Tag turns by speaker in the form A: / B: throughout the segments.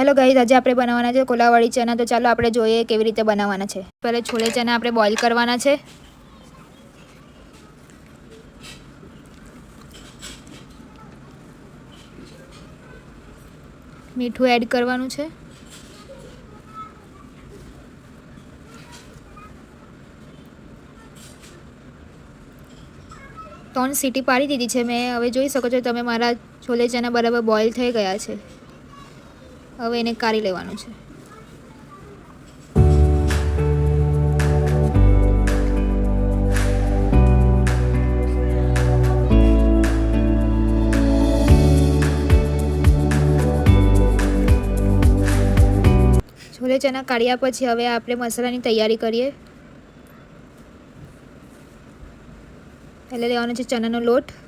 A: Hello guys, આજે આપણે બનાવવાના છે કોલાવાળી ચના. તો ચાલો આપણે જોઈએ કેવી રીતે બનાવવાના છે. પહેલા છોલે ચના આપણે બોઇલ કરવાના છે. મીઠું એડ કરવાનું છે. ત્રણ સીટી પાડી દીધી છે મેં. હવે જોઈ શકો છો તમે મારા છોલે ચના બરાબર બોઇલ થઈ ગયા છે. હવે એને કાઢી લેવાનું છે. છોલે ચના કાઢ્યા પછી હવે આપણે મસાલાની તૈયારી કરીએ. પહેલાં લેવાનો છે ચણાનો લોટ,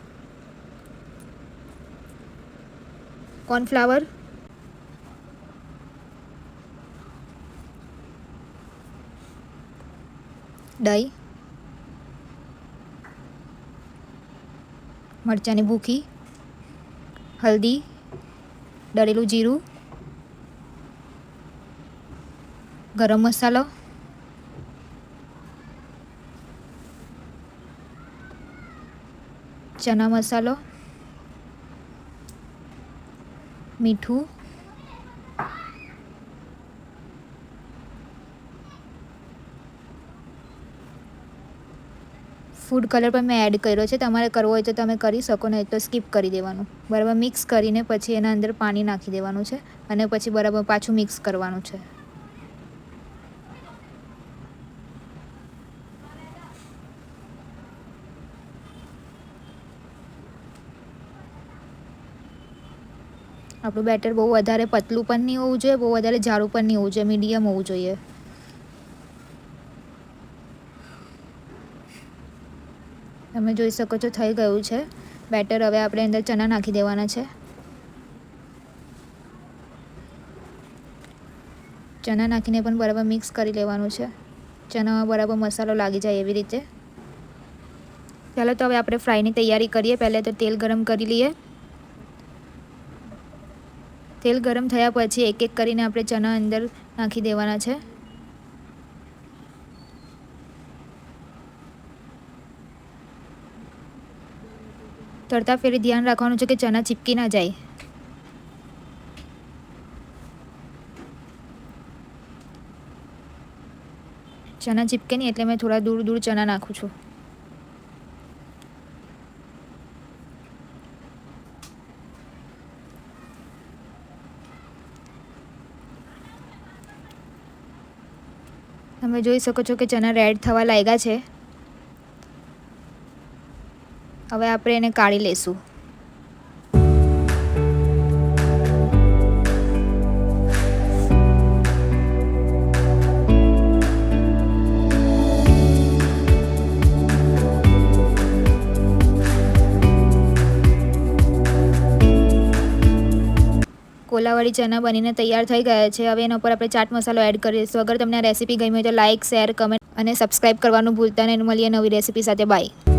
A: કોર્નફ્લાવર, દહીં, મરચાંની ભૂકી, હલ્દી, દળેલું જીરું, ગરમ મસાલો, ચના મસાલો, મીઠું, ફૂડ કલર પણ મેં એડ કર્યો છે. તમારે કરવો હોય તો તમે કરી શકો, નહીં તો સ્કીપ કરી દેવાનું. બરાબર મિક્સ કરીને પછી એના અંદર પાણી નાખી દેવાનું છે અને પછી બરાબર પાછું મિક્સ કરવાનું છે. આપણું બેટર બહુ વધારે પતલું પણ નહીં હોવું જોઈએ, બહુ વધારે જાડું પણ નહીં હોવું જોઈએ, મીડિયમ હોવું જોઈએ. તમે જોઈ શકો છો થઈ ગયું છે બેટર. હવે આપણે અંદર ચણા નાખી દેવાના છે. ચણા નાખીને પણ બરાબર મિક્સ કરી લેવાનું છે. ચણામાં બરાબર મસાલો લાગી જાય એવી રીતે. ચાલો તો હવે આપણે ફ્રાયની તૈયારી કરીએ. પહેલાં તો તેલ ગરમ કરી લઈએ. તેલ ગરમ થયા પછી એક એક કરીને આપણે ચણા અંદર નાખી દેવાના છે. તરતા ફેરી ધ્યાન રાખવાનું છે કે ચણા ચીપકી ના જાય. ચણા ચીપકે નહીં એટલે મેં થોડા દૂર દૂર ચણા નાખું છું. તમે જોઈ શકો છો કે ચણા રેડ થવા લાગ્યા છે. હવે આપણે એને કાઢી લઈશું. કોલાવાળી ચના બનીને તૈયાર થઈ ગયા છે. હવે એના ઉપર આપણે ચાટ મસાલો એડ કરીશું. અગર તમને આ રેસીપી ગમી હોય તો લાઇક, શેર, કમેન્ટ અને સબસ્ક્રાઈબ કરવાનું ભૂલતા નહીં. મળીએ નવી રેસીપી સાથે. બાય.